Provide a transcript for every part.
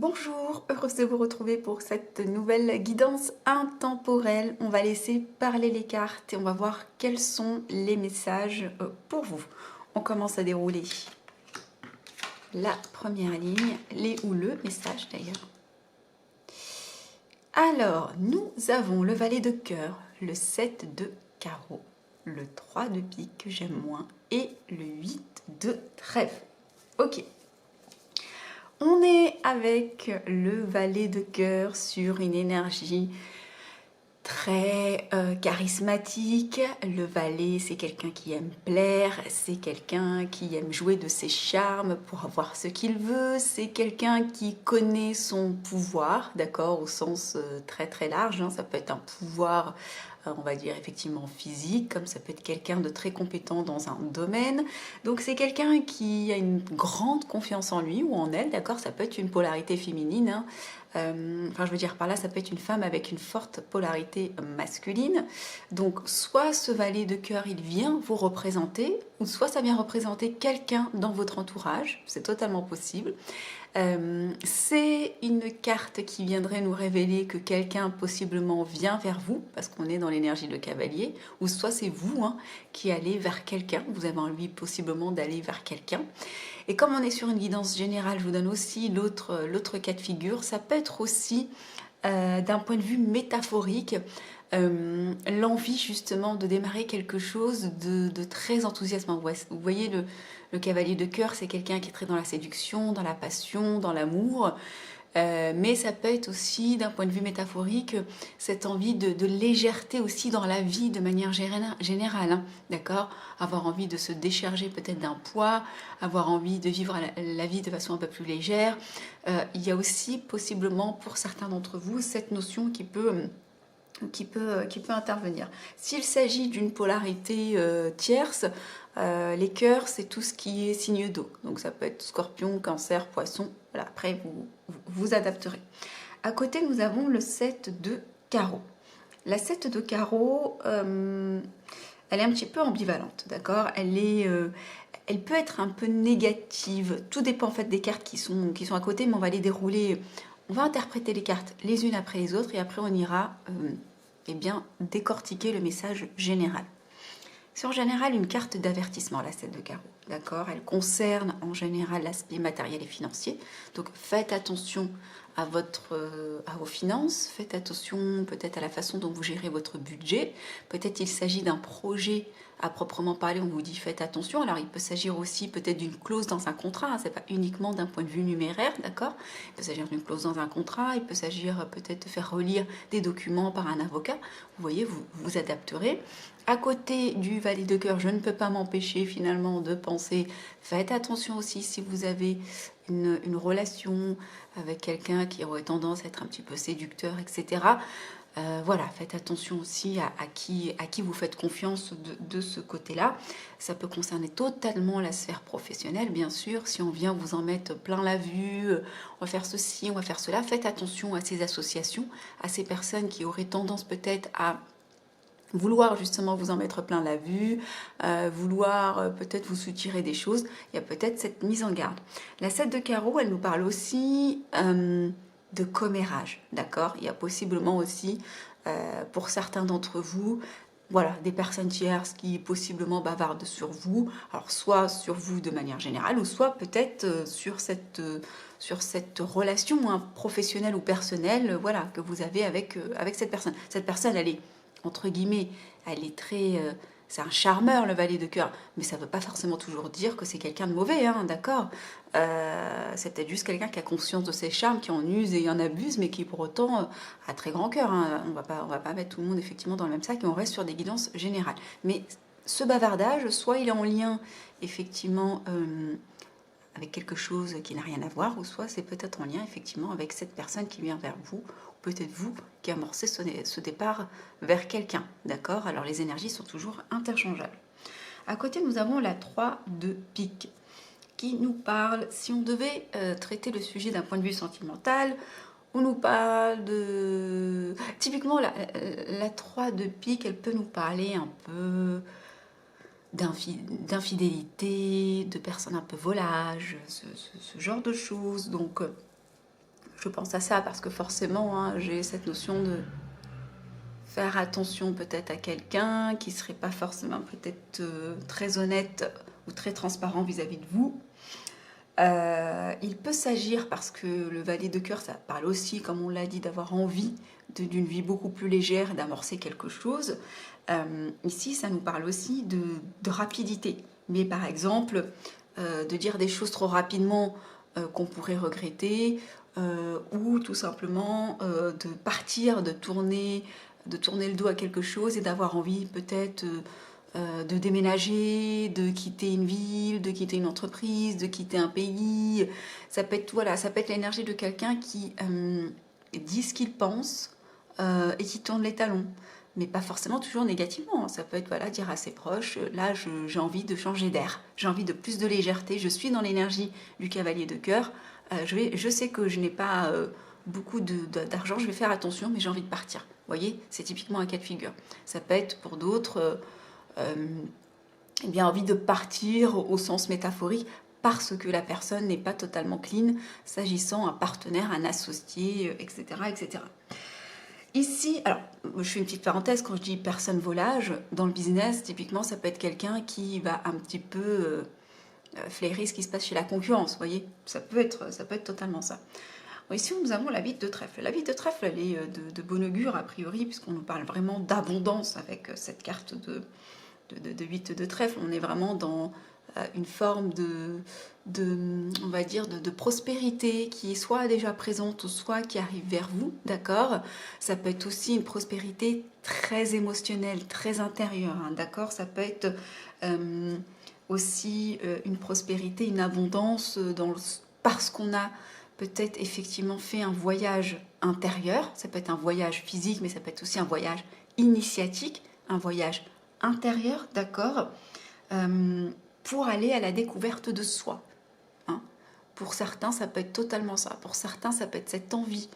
Bonjour, heureuse de vous retrouver pour cette nouvelle guidance intemporelle. On va laisser parler les cartes et on va voir quels sont les messages pour vous. On commence à dérouler la première ligne, les ou le message d'ailleurs. Alors, nous avons le valet de cœur, le 7 de carreau, le 3 de pique que j'aime moins et le 8 de trèfle. Ok. On est avec le valet de cœur sur une énergie très charismatique. Le valet, c'est quelqu'un qui aime plaire, c'est quelqu'un qui aime jouer de ses charmes pour avoir ce qu'il veut, c'est quelqu'un qui connaît son pouvoir, d'accord, au sens très très large, hein. Ça peut être un pouvoir on va dire effectivement physique, comme ça peut être quelqu'un de très compétent dans un domaine. Donc c'est quelqu'un qui a une grande confiance en lui ou en elle, d'accord. Ça peut être une polarité féminine, hein. Enfin je veux dire par là, ça peut être une femme avec une forte polarité masculine. Donc soit ce valet de cœur, il vient vous représenter, ou soit ça vient représenter quelqu'un dans votre entourage, c'est totalement possible. C'est une carte qui viendrait nous révéler que quelqu'un possiblement vient vers vous, parce qu'on est dans l'énergie de cavalier, ou soit c'est vous qui allez vers quelqu'un, vous avez envie possiblement d'aller vers quelqu'un. Et comme on est sur une guidance générale, je vous donne aussi l'autre cas de figure, ça peut être aussi d'un point de vue métaphorique, l'envie justement de démarrer quelque chose de très enthousiasmant. Vous voyez, le cavalier de cœur, c'est quelqu'un qui est très dans la séduction, dans la passion, dans l'amour. Mais ça peut être aussi, d'un point de vue métaphorique, cette envie de légèreté aussi dans la vie de manière générale, hein, d'accord. Avoir envie de se décharger peut-être d'un poids, avoir envie de vivre la vie de façon un peu plus légère. Il y a aussi possiblement pour certains d'entre vous cette notion qui peut intervenir. S'il s'agit d'une polarité tierce, les cœurs, c'est tout ce qui est signe d'eau. Donc ça peut être scorpion, cancer, poisson. Voilà, après, vous adapterez. À côté, nous avons le 7 de carreau. La 7 de carreau, elle est un petit peu ambivalente, d'accord. Elle peut être un peu négative. Tout dépend en fait des cartes qui sont à côté, mais on va les dérouler. On va interpréter les cartes les unes après les autres et après on ira eh bien, décortiquer le message général. C'est en général une carte d'avertissement, la 7 de carreau, d'accord. Elle concerne en général l'aspect matériel et financier. Donc faites attention à vos finances, faites attention peut-être à la façon dont vous gérez votre budget. Peut-être il s'agit d'un projet à proprement parler, on vous dit faites attention. Alors il peut s'agir aussi peut-être d'une clause dans un contrat, hein, c'est pas uniquement d'un point de vue numéraire, d'accord. Il peut s'agir d'une clause dans un contrat, il peut s'agir peut-être de faire relire des documents par un avocat. Vous voyez, vous adapterez. À côté du valet de cœur, je ne peux pas m'empêcher finalement de penser, faites attention aussi si vous avez une relation avec quelqu'un qui aurait tendance à être un petit peu séducteur, etc. Voilà, faites attention aussi à qui vous faites confiance de ce côté-là. Ça peut concerner totalement la sphère professionnelle, bien sûr. Si on vient vous en mettre plein la vue, on va faire ceci, on va faire cela, faites attention à ces associations, à ces personnes qui auraient tendance peut-être à vouloir justement vous en mettre plein la vue, vouloir peut-être vous soutirer des choses, il y a peut-être cette mise en garde. La 7 de carreau, elle nous parle aussi de commérage, d'accord. Il y a possiblement aussi, pour certains d'entre vous, voilà, des personnes tierces qui possiblement bavardent sur vous, alors soit sur vous de manière générale, ou soit peut-être sur cette relation professionnelle ou personnelle, voilà, que vous avez avec cette personne. Cette personne, elle est entre guillemets, elle est très... c'est un charmeur, le valet de cœur, mais ça ne veut pas forcément toujours dire que c'est quelqu'un de mauvais, hein, d'accord. C'est peut-être juste quelqu'un qui a conscience de ses charmes, qui en use et en abuse, mais qui pour autant a très grand cœur, hein. On va pas mettre tout le monde effectivement dans le même sac et on reste sur des guidances générales. Mais ce bavardage, soit il est en lien effectivement avec quelque chose qui n'a rien à voir, ou soit c'est peut-être en lien effectivement avec cette personne qui vient vers vous, ou peut-être vous qui amorcez ce départ vers quelqu'un, d'accord. Alors les énergies sont toujours interchangeables. À côté, nous avons la 3 de pique, qui nous parle, si on devait traiter le sujet d'un point de vue sentimental, on nous parle de... Typiquement, la 3 de pique, elle peut nous parler un peu d'infidélité, de personnes un peu volages, ce genre de choses. Donc Je pense à ça parce que forcément, hein, j'ai cette notion de faire attention peut-être à quelqu'un qui serait pas forcément peut-être très honnête ou très transparent vis-à-vis de vous. Il peut s'agir, parce que le valet de cœur, ça parle aussi, comme on l'a dit, d'avoir envie d'une vie beaucoup plus légère, d'amorcer quelque chose. Ici, ça nous parle aussi de rapidité. Mais par exemple, de dire des choses trop rapidement qu'on pourrait regretter, ou tout simplement de partir, de tourner le dos à quelque chose et d'avoir envie peut-être de déménager, de quitter une ville, de quitter une entreprise, de quitter un pays. Ça peut être, voilà, ça peut être l'énergie de quelqu'un qui dit ce qu'il pense et qui tourne les talons. Mais pas forcément toujours négativement. Ça peut être, voilà, dire à ses proches, là j'ai envie de changer d'air, j'ai envie de plus de légèreté, je suis dans l'énergie du cavalier de cœur, je sais que je n'ai pas beaucoup d'argent, je vais faire attention, mais j'ai envie de partir. Vous voyez, c'est typiquement un cas de figure. Ça peut être pour d'autres, eh bien, envie de partir au sens métaphorique, parce que la personne n'est pas totalement clean, s'agissant un partenaire, un associé, etc., etc. Ici, alors, je fais une petite parenthèse, quand je dis personne volage, dans le business, typiquement, ça peut être quelqu'un qui va un petit peu flairer ce qui se passe chez la concurrence, vous voyez, ça peut être totalement ça. Bon, ici, nous avons la vide de trèfle. La vide de trèfle, elle est de bon augure, a priori, puisqu'on nous parle vraiment d'abondance avec cette carte de 8 de trèfle. On est vraiment dans une forme on va dire, de prospérité qui est soit déjà présente ou soit qui arrive vers vous, d'accord? Ça peut être aussi une prospérité très émotionnelle, très intérieure, hein, d'accord? Ça peut être aussi une prospérité, une abondance parce qu'on a peut-être effectivement fait un voyage intérieur. Ça peut être un voyage physique, mais ça peut être aussi un voyage initiatique, un voyage intérieur, d'accord, pour aller à la découverte de soi. Hein. Pour certains, ça peut être totalement ça. Pour certains, ça peut être cette envie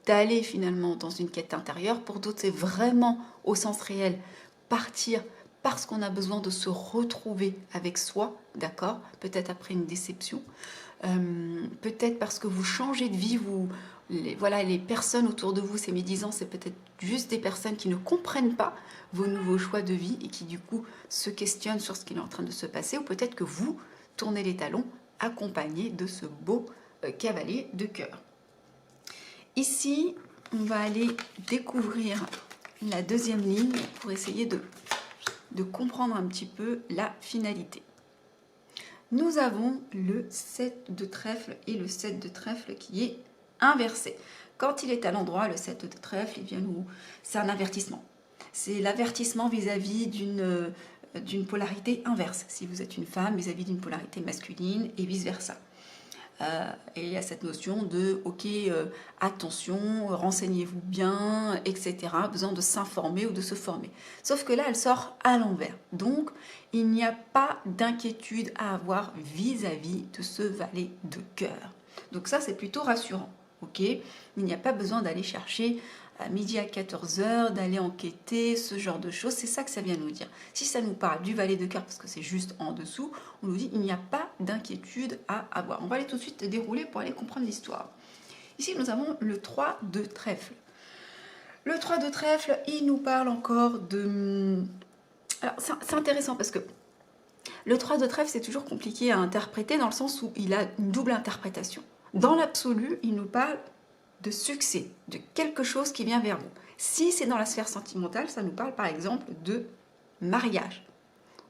d'aller finalement dans une quête intérieure. Pour d'autres, c'est vraiment au sens réel partir parce qu'on a besoin de se retrouver avec soi, d'accord, peut-être après une déception, peut-être parce que vous changez de vie, voilà, les personnes autour de vous, ces médisants, c'est peut-être juste des personnes qui ne comprennent pas vos nouveaux choix de vie et qui du coup se questionnent sur ce qui est en train de se passer, ou peut-être que vous tournez les talons accompagné de ce beau cavalier de cœur. Ici, on va aller découvrir la deuxième ligne pour essayer de comprendre un petit peu la finalité. Nous avons le 7 de trèfle et le 7 de trèfle qui est inversé. Quand il est à l'endroit, le 7 de trèfle, c'est un avertissement. C'est l'avertissement vis-à-vis d'une polarité inverse. Si vous êtes une femme, vis-à-vis d'une polarité masculine et vice-versa. Et il y a cette notion de, ok, attention, renseignez-vous bien, etc. Besoin de s'informer ou de se former. Sauf que là, elle sort à l'envers. Donc, il n'y a pas d'inquiétude à avoir vis-à-vis de ce valet de cœur. Donc ça, c'est plutôt rassurant. Ok, il n'y a pas besoin d'aller chercher à midi à 14h, d'aller enquêter, ce genre de choses. C'est ça que ça vient nous dire. Si ça nous parle du valet de cœur, parce que c'est juste en dessous, on nous dit il n'y a pas d'inquiétude à avoir. On va aller tout de suite dérouler pour aller comprendre l'histoire. Ici, nous avons le 3 de trèfle. Le 3 de trèfle, il nous parle encore de... Alors, c'est intéressant parce que le 3 de trèfle, c'est toujours compliqué à interpréter dans le sens où il a une double interprétation. Dans l'absolu, il nous parle de succès, de quelque chose qui vient vers vous. Si c'est dans la sphère sentimentale, ça nous parle par exemple de mariage.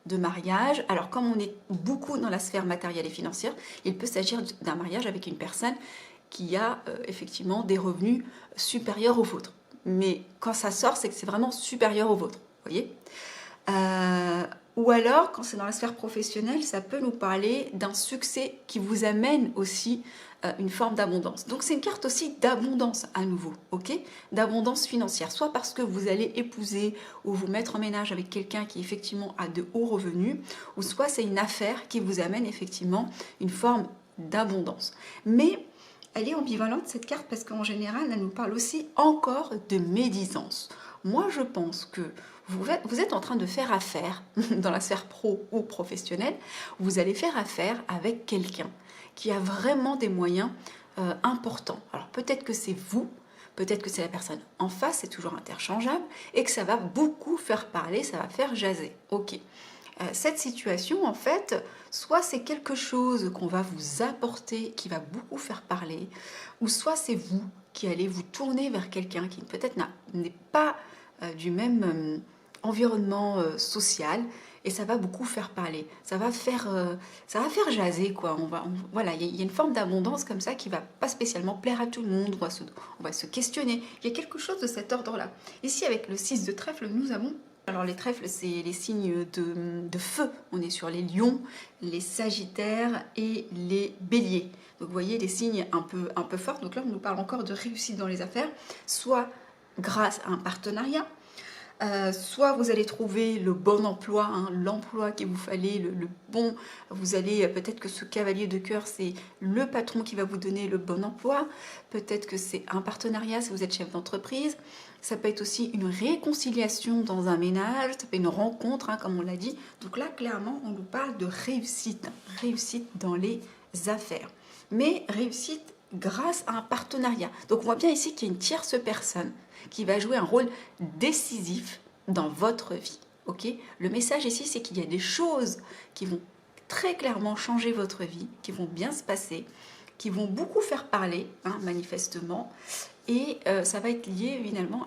De mariage, alors comme on est beaucoup dans la sphère matérielle et financière, il peut s'agir d'un mariage avec une personne qui a effectivement des revenus supérieurs aux vôtres. Mais quand ça sort, c'est que c'est vraiment supérieur aux vôtres, vous voyez. Ou alors, quand c'est dans la sphère professionnelle, ça peut nous parler d'un succès qui vous amène aussi une forme d'abondance. Donc c'est une carte aussi d'abondance à nouveau, ok, d'abondance financière, soit parce que vous allez épouser ou vous mettre en ménage avec quelqu'un qui effectivement a de hauts revenus, ou soit c'est une affaire qui vous amène effectivement une forme d'abondance. Mais elle est ambivalente cette carte parce qu'en général, elle nous parle aussi encore de médisance. Moi, je pense que vous êtes en train de faire affaire dans la sphère pro ou professionnelle, vous allez faire affaire avec quelqu'un qui a vraiment des moyens important. Alors peut-être que c'est vous, peut-être que c'est la personne en face, c'est toujours interchangeable, et que ça va beaucoup faire parler, ça va faire jaser. Ok. Cette situation, en fait, soit c'est quelque chose qu'on va vous apporter qui va beaucoup faire parler, ou soit c'est vous qui allez vous tourner vers quelqu'un qui peut-être n'est pas du même environnement social, et ça va beaucoup faire parler. Ça va faire jaser, quoi. Voilà, il y a une forme d'abondance comme ça qui va pas spécialement plaire à tout le monde. On va se questionner. Il y a quelque chose de cet ordre-là. Ici, avec le 6 de trèfle, nous avons... Alors les trèfles, c'est les signes de feu. On est sur les lions, les sagittaires et les béliers. Donc vous voyez les signes un peu forts. Donc là, on nous parle encore de réussite dans les affaires, soit grâce à un partenariat, soit vous allez trouver le bon emploi, hein, l'emploi qu'il vous fallait, le bon, vous allez, peut-être que ce cavalier de cœur, c'est le patron qui va vous donner le bon emploi, peut-être que c'est un partenariat si vous êtes chef d'entreprise, ça peut être aussi une réconciliation dans un ménage, ça peut être une rencontre, hein, comme on l'a dit. Donc là, clairement, on nous parle de réussite, réussite dans les affaires, mais réussite grâce à un partenariat. Donc on voit bien ici qu'il y a une tierce personne qui va jouer un rôle décisif dans votre vie. Ok, le message ici, c'est qu'il y a des choses qui vont très clairement changer votre vie, qui vont bien se passer, qui vont beaucoup faire parler, hein, manifestement, et ça va être lié finalement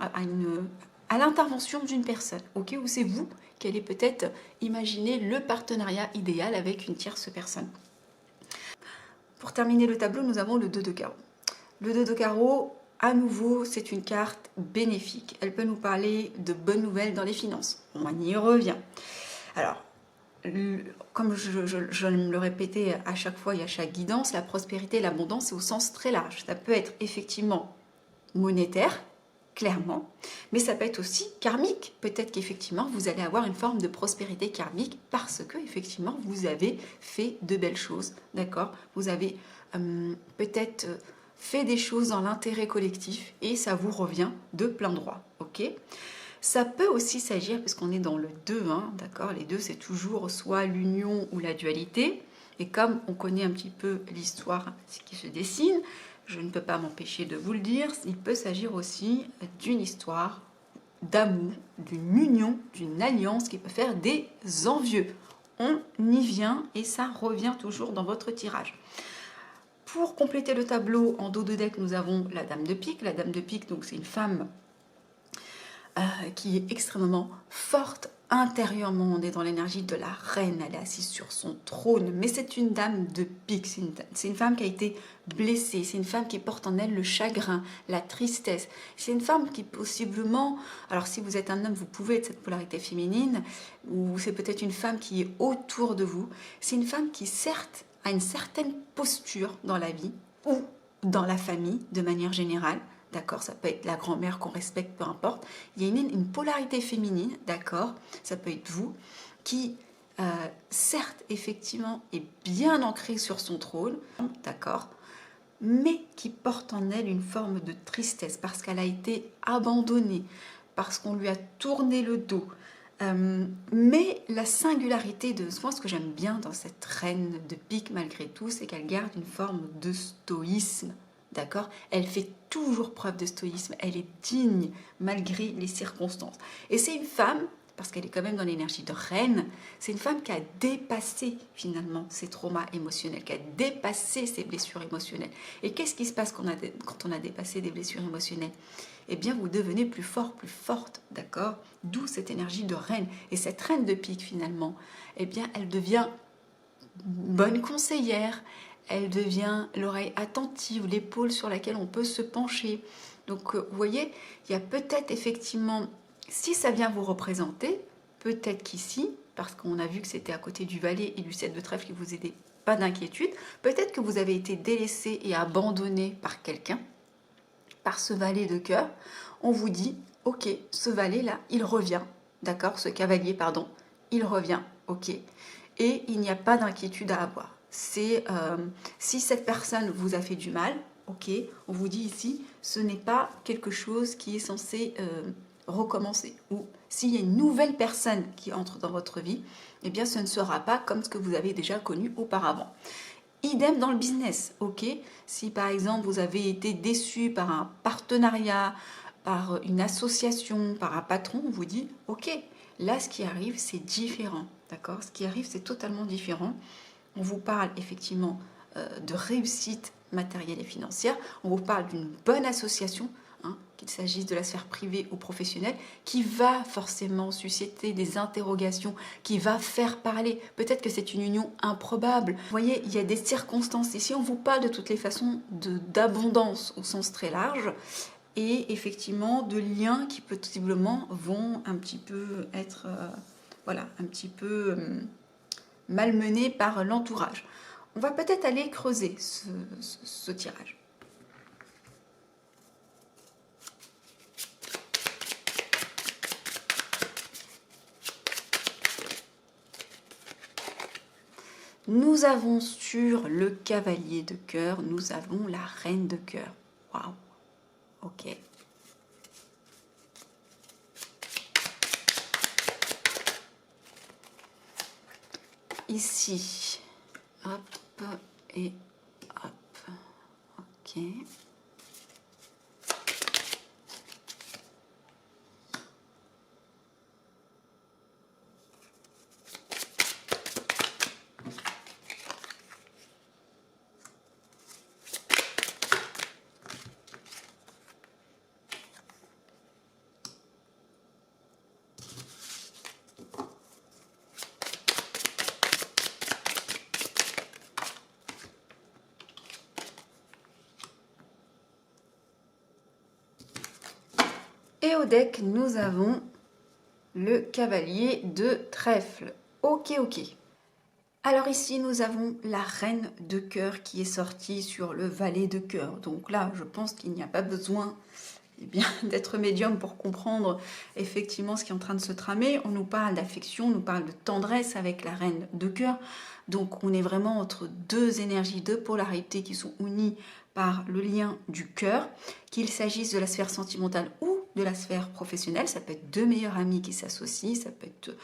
à l'intervention d'une personne, ok, où c'est vous qui allez peut-être imaginer le partenariat idéal avec une tierce personne. Pour terminer le tableau, nous avons le 2 de carreau. Le 2 de carreau, à nouveau, c'est une carte bénéfique. Elle peut nous parler de bonnes nouvelles dans les finances. On y revient. Alors, comme je me le répétais à chaque fois et à chaque guidance, la prospérité et l'abondance, c'est au sens très large. Ça peut être effectivement monétaire, clairement, mais ça peut être aussi karmique. Peut-être qu'effectivement, vous allez avoir une forme de prospérité karmique parce que, effectivement, vous avez fait de belles choses, d'accord? Vous avez peut-être fait des choses dans l'intérêt collectif et ça vous revient de plein droit, ok? Ça peut aussi s'agir, puisqu'on est dans le 2, hein, d'accord? Les deux, c'est toujours soit l'union ou la dualité. Et comme on connaît un petit peu l'histoire qui se dessine, je ne peux pas m'empêcher de vous le dire, il peut s'agir aussi d'une histoire d'amour, d'une union, d'une alliance qui peut faire des envieux. On y vient et ça revient toujours dans votre tirage. Pour compléter le tableau, en dos de deck, nous avons la dame de pique. La dame de pique, donc c'est une femme qui est extrêmement forte intérieurement. On est dans l'énergie de la reine, elle est assise sur son trône, mais c'est une dame de pique, c'est une femme qui a été blessée, c'est une femme qui porte en elle le chagrin, la tristesse, c'est une femme qui possiblement, alors si vous êtes un homme, vous pouvez être cette polarité féminine, ou c'est peut-être une femme qui est autour de vous, c'est une femme qui certes a une certaine posture dans la vie, ou dans la famille de manière générale, d'accord, ça peut être la grand-mère qu'on respecte, peu importe. Il y a une polarité féminine, d'accord, ça peut être vous, qui, certes, effectivement, est bien ancrée sur son trône, d'accord, mais qui porte en elle une forme de tristesse parce qu'elle a été abandonnée, parce qu'on lui a tourné le dos. Mais la singularité de moi, ce que j'aime bien dans cette reine de pique, malgré tout, c'est qu'elle garde une forme de stoïsme. D'accord? Elle fait toujours preuve de stoïsme, elle est digne malgré les circonstances. Et c'est une femme, parce qu'elle est quand même dans l'énergie de reine, c'est une femme qui a dépassé finalement ses traumas émotionnels, qui a dépassé ses blessures émotionnelles. Et qu'est-ce qui se passe quand on a dépassé des blessures émotionnelles? Eh bien, vous devenez plus fort, plus forte, d'accord? D'où cette énergie de reine. Et cette reine de pique finalement, eh bien, elle devient bonne conseillère, elle devient l'oreille attentive, l'épaule sur laquelle on peut se pencher. Donc, vous voyez, il y a peut-être effectivement, si ça vient vous représenter, peut-être qu'ici, parce qu'on a vu que c'était à côté du valet et du 7 de trèfle qui vous aidait, pas d'inquiétude, peut-être que vous avez été délaissé et abandonné par quelqu'un, par ce valet de cœur. On vous dit, ok, ce valet-là, il revient, d'accord, ce cavalier, pardon, il revient, ok, et il n'y a pas d'inquiétude à avoir. C'est si cette personne vous a fait du mal, ok, on vous dit ici, ce n'est pas quelque chose qui est censé recommencer. Ou s'il y a une nouvelle personne qui entre dans votre vie, eh bien ce ne sera pas comme ce que vous avez déjà connu auparavant. Idem dans le business, ok? Si par exemple vous avez été déçu par un partenariat, par une association, par un patron, on vous dit, ok, là ce qui arrive c'est différent, d'accord? Ce qui arrive c'est totalement différent. On vous parle effectivement de réussite matérielle et financière, on vous parle d'une bonne association, hein, qu'il s'agisse de la sphère privée ou professionnelle, qui va forcément susciter des interrogations, qui va faire parler. Peut-être que c'est une union improbable. Vous voyez, il y a des circonstances. Ici, on vous parle de toutes les façons d'abondance au sens très large, et effectivement de liens qui possiblement vont un petit peu être voilà, un petit peu malmenés par l'entourage. On va peut-être aller creuser ce tirage. Nous avons sur le cavalier de cœur, nous avons la reine de cœur. Waouh, ok. Ici, hop, et hop, ok. Et au deck, nous avons le cavalier de trèfle. Ok, ok. Alors ici, nous avons la reine de cœur qui est sortie sur le valet de cœur. Donc là, je pense qu'il n'y a pas besoin d'être médium pour comprendre effectivement ce qui est en train de se tramer. On nous parle d'affection, on nous parle de tendresse avec la reine de cœur. Donc on est vraiment entre deux énergies, deux polarités qui sont unies par le lien du cœur, qu'il s'agisse de la sphère sentimentale ou de la sphère professionnelle. Ça peut être deux meilleurs amis qui s'associent, ça peut être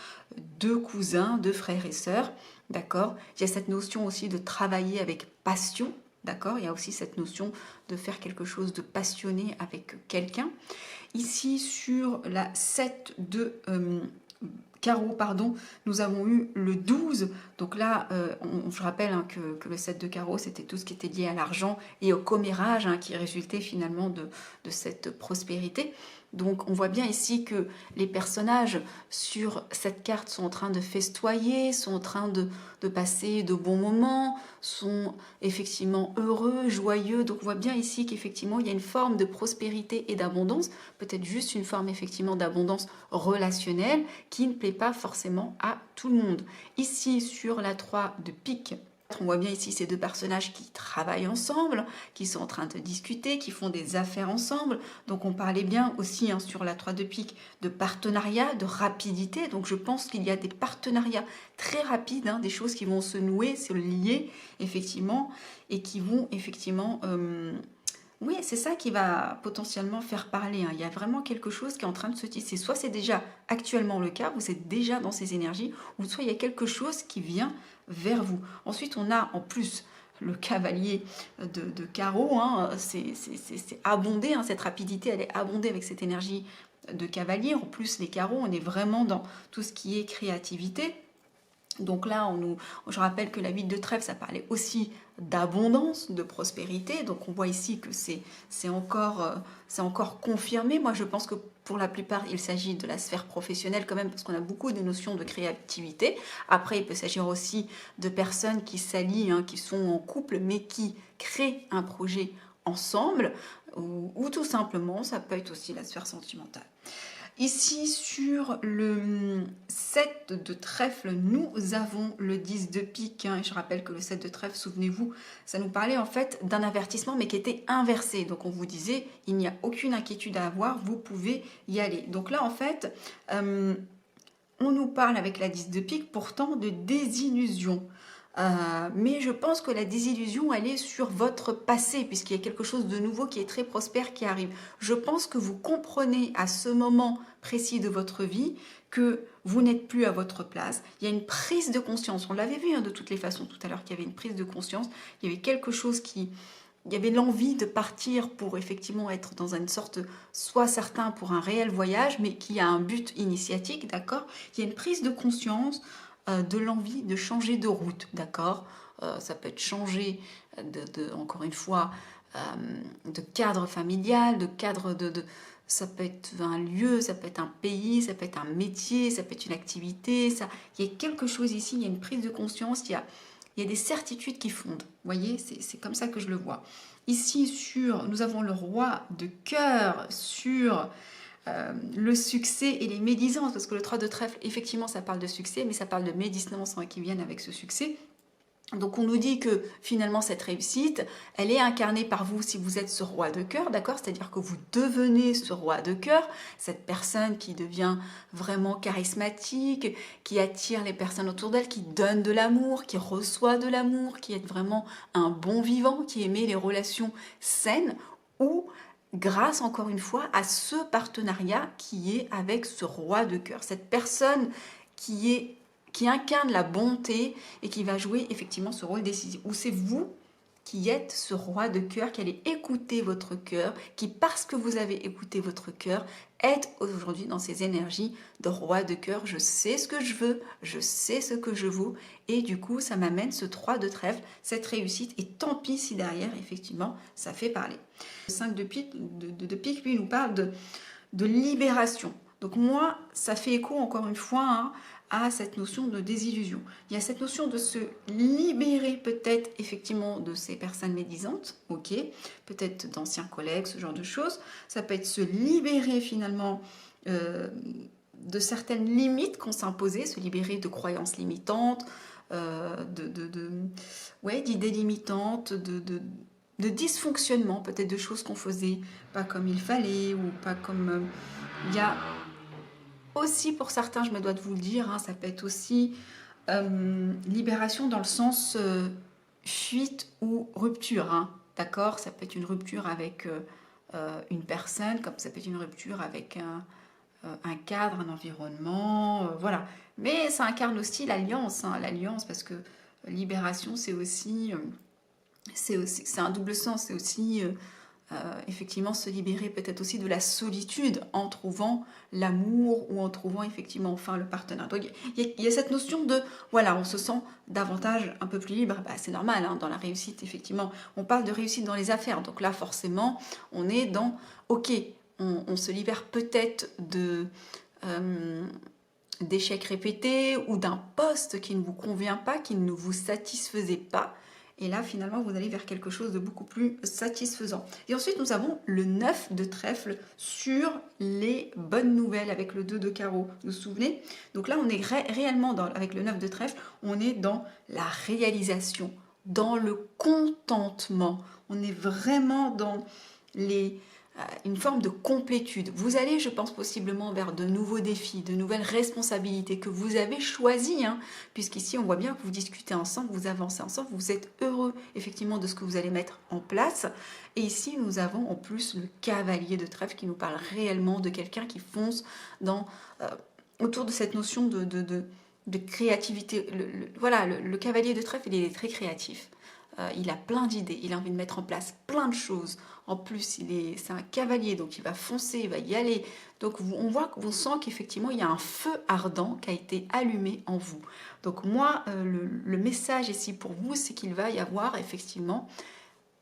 deux cousins, deux frères et sœurs, d'accord? Il y a cette notion aussi de travailler avec passion, d'accord? Il y a aussi cette notion de faire quelque chose de passionné avec quelqu'un. Ici, sur la 7 de carreau, pardon, nous avons eu le 12. Donc là, je rappelle que le 7 de carreau, c'était tout ce qui était lié à l'argent et au commérage qui résultait finalement de cette prospérité. Donc on voit bien ici que les personnages sur cette carte sont en train de festoyer, sont en train de passer de bons moments, sont effectivement heureux, joyeux. Donc on voit bien ici qu'effectivement il y a une forme de prospérité et d'abondance, peut-être juste une forme effectivement d'abondance relationnelle qui ne plaît pas forcément à tout le monde. Ici sur la 3 de pique, on voit bien ici ces deux personnages qui travaillent ensemble, qui sont en train de discuter, qui font des affaires ensemble. Donc on parlait bien aussi sur la 3 de pique de partenariat, de rapidité. Donc je pense qu'il y a des partenariats très rapides, des choses qui vont se nouer, se lier effectivement, et qui vont effectivement... oui, c'est ça qui va potentiellement faire parler. Il y a vraiment quelque chose qui est en train de se tisser. Soit c'est déjà actuellement le cas, vous êtes déjà dans ces énergies, ou soit il y a quelque chose qui vient vers vous. Ensuite, on a en plus le cavalier de carreau. C'est abondé, cette rapidité, elle est abondée avec cette énergie de cavalier. En plus, les carreaux, on est vraiment dans tout ce qui est créativité. Donc là, je rappelle que la 8 de trèfle, ça parlait aussi d'abondance, de prospérité. Donc on voit ici que c'est encore confirmé. Moi, je pense que pour la plupart, il s'agit de la sphère professionnelle quand même, parce qu'on a beaucoup de notions de créativité. Après, il peut s'agir aussi de personnes qui s'allient, qui sont en couple, mais qui créent un projet ensemble, ou tout simplement, ça peut être aussi la sphère sentimentale. Ici, sur le 7 de trèfle, nous avons le 10 de pique. Et je rappelle que le 7 de trèfle, souvenez-vous, ça nous parlait en fait d'un avertissement, mais qui était inversé. Donc on vous disait, il n'y a aucune inquiétude à avoir, vous pouvez y aller. Donc là, en fait, on nous parle avec la 10 de pique pourtant de désillusion. Mais je pense que la désillusion, elle est sur votre passé, puisqu'il y a quelque chose de nouveau qui est très prospère qui arrive. Je pense que vous comprenez à ce moment précis de votre vie que vous n'êtes plus à votre place. Il y a une prise de conscience. On l'avait vu de toutes les façons tout à l'heure, qu'il y avait une prise de conscience. Il y avait quelque chose qui... Il y avait l'envie de partir pour effectivement être dans une sorte, soit certain pour un réel voyage, mais qui a un but initiatique, d'accord? Il y a une prise de conscience de l'envie de changer de route, d'accord? Ça peut être changer, encore une fois, de cadre familial, de cadre ça peut être un lieu, ça peut être un pays, ça peut être un métier, ça peut être une activité. Il y a quelque chose ici, il y a une prise de conscience, il y a des certitudes qui fondent. Vous voyez, c'est comme ça que je le vois. Ici, nous avons le roi de cœur sur le succès et les médisances, parce que le 3 de trèfle, effectivement, ça parle de succès, mais ça parle de médisances qui viennent avec ce succès. Donc on nous dit que finalement cette réussite, elle est incarnée par vous si vous êtes ce roi de cœur, d'accord? C'est-à-dire que vous devenez ce roi de cœur, cette personne qui devient vraiment charismatique, qui attire les personnes autour d'elle, qui donne de l'amour, qui reçoit de l'amour, qui est vraiment un bon vivant, qui aimait les relations saines, ou grâce encore une fois à ce partenariat qui est avec ce roi de cœur, cette personne qui incarne la bonté et qui va jouer effectivement ce rôle décisif. Ou c'est vous qui êtes ce roi de cœur, qui allez écouter votre cœur, qui parce que vous avez écouté votre cœur, êtes aujourd'hui dans ces énergies de roi de cœur. Je sais ce que je veux, je sais ce que je vaux, et du coup ça m'amène ce 3 de trèfle, cette réussite, et tant pis si derrière effectivement ça fait parler. Le 5 de pique, lui nous parle de libération. Donc moi, ça fait écho encore une fois à cette notion de désillusion. Il y a cette notion de se libérer peut-être effectivement de ces personnes médisantes, ok, peut-être d'anciens collègues, ce genre de choses. Ça peut être se libérer finalement de certaines limites qu'on s'est imposées, se libérer de croyances limitantes, d'idées limitantes, de dysfonctionnement, peut-être de choses qu'on faisait pas comme il fallait ou pas comme... Il y a aussi pour certains, je me dois de vous le dire, ça peut être aussi libération dans le sens fuite ou rupture, d'accord? Ça peut être une rupture avec une personne, comme ça peut être une rupture avec un cadre, un environnement, voilà. Mais ça incarne aussi l'alliance, l'alliance, parce que libération, c'est un double sens, c'est aussi effectivement se libérer peut-être aussi de la solitude en trouvant l'amour ou en trouvant effectivement enfin le partenaire. Donc il y a cette notion de, voilà, on se sent davantage un peu plus libre. C'est normal, dans la réussite, effectivement. On parle de réussite dans les affaires, donc là forcément on est dans, ok, on se libère peut-être d'échecs répétés ou d'un poste qui ne vous convient pas, qui ne vous satisfaisait pas. Et là, finalement, vous allez vers quelque chose de beaucoup plus satisfaisant. Et ensuite, nous avons le 9 de trèfle sur les bonnes nouvelles avec le 2 de carreau. Vous vous souvenez? Donc là, on est réellement, avec le 9 de trèfle, on est dans la réalisation, dans le contentement. On est vraiment dans une forme de complétude. Vous allez, je pense, possiblement vers de nouveaux défis, de nouvelles responsabilités que vous avez choisies, puisqu'ici, on voit bien que vous discutez ensemble, vous avancez ensemble, vous êtes heureux, effectivement, de ce que vous allez mettre en place. Et ici, nous avons en plus le cavalier de trèfle qui nous parle réellement de quelqu'un qui fonce autour de cette notion de créativité. Le cavalier de trèfle, il est très créatif. Il a plein d'idées, il a envie de mettre en place plein de choses. En plus, c'est un cavalier, donc il va foncer, il va y aller. Donc on sent qu'effectivement, il y a un feu ardent qui a été allumé en vous. Donc moi, le message ici pour vous, c'est qu'il va y avoir effectivement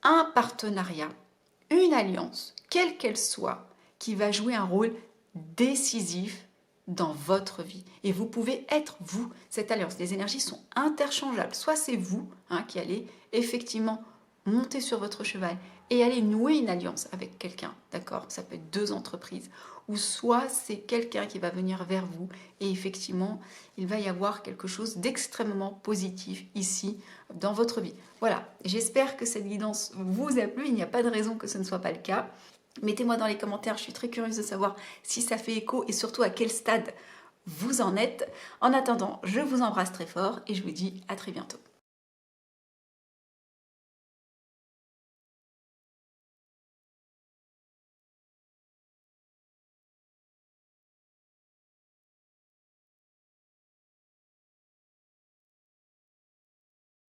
un partenariat, une alliance, quelle qu'elle soit, qui va jouer un rôle décisif dans votre vie. Et vous pouvez être vous, cette alliance. Les énergies sont interchangeables. Soit c'est vous qui allez effectivement monter sur votre cheval et aller nouer une alliance avec quelqu'un, d'accord? Ça peut être 2 entreprises. Ou soit c'est quelqu'un qui va venir vers vous et effectivement, il va y avoir quelque chose d'extrêmement positif ici dans votre vie. Voilà, j'espère que cette guidance vous a plu. Il n'y a pas de raison que ce ne soit pas le cas. Mettez-moi dans les commentaires, je suis très curieuse de savoir si ça fait écho et surtout à quel stade vous en êtes. En attendant, je vous embrasse très fort et je vous dis à très bientôt.